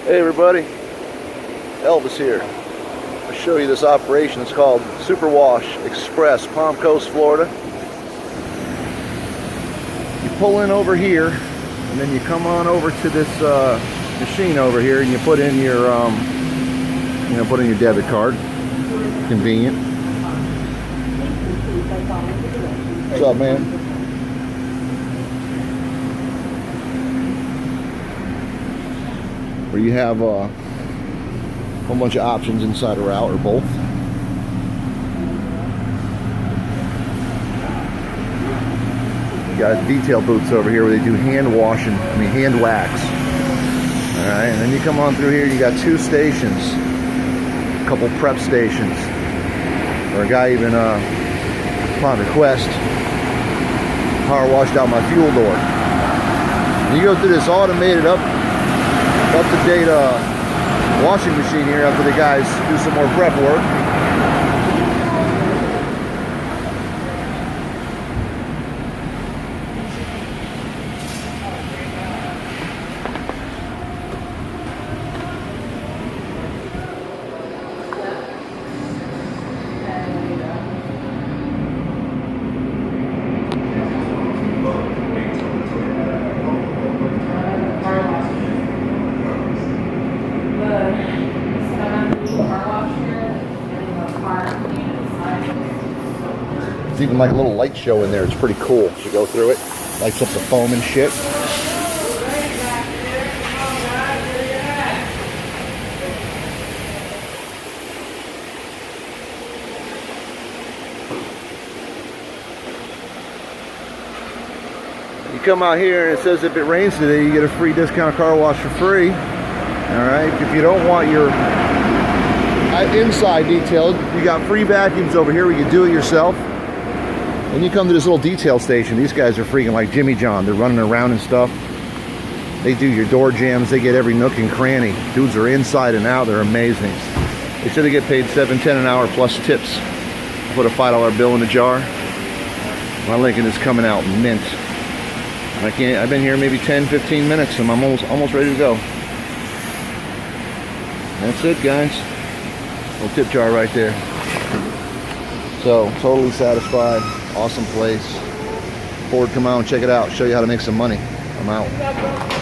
Hey everybody, Elvis here. I'll show you this operation. It's called Superwash Express, Palm Coast, Florida. You pull in over here, and then you come on over to this machine over here, and you put in your, put in your debit card. Convenient. What's up, man? Where you have a whole bunch of options inside a route, or both. You got detail booths over here where they do hand wax. Alright, and then you come on through here, you got 2 stations, a couple prep stations, where a guy even, upon request, power washed out my fuel door. And you go through this automated up-to-date washing machine here after the guys do some more prep work. There's even like a little light show in there. It's pretty cool. You go through it, lights up the foam and shit. You come out here and it says if it rains today, you get a free discount car wash for free. Alright, if you don't want your inside detailed, you got free vacuums over here where you do it yourself. Then you come to this little detail station. These guys are freaking like Jimmy John. They're running around and stuff. They do your door jams. They get every nook and cranny. Dudes are inside and out. They're amazing. They said they get paid $7.10 an hour plus tips. Put a $5 bill in the jar. My Lincoln is coming out mint. I've been here maybe 10-15 minutes and I'm almost ready to go. That's it, guys. Little tip jar right there. So, totally satisfied. Awesome place. Forward, come out and check it out. Show you how to make some money. I'm out.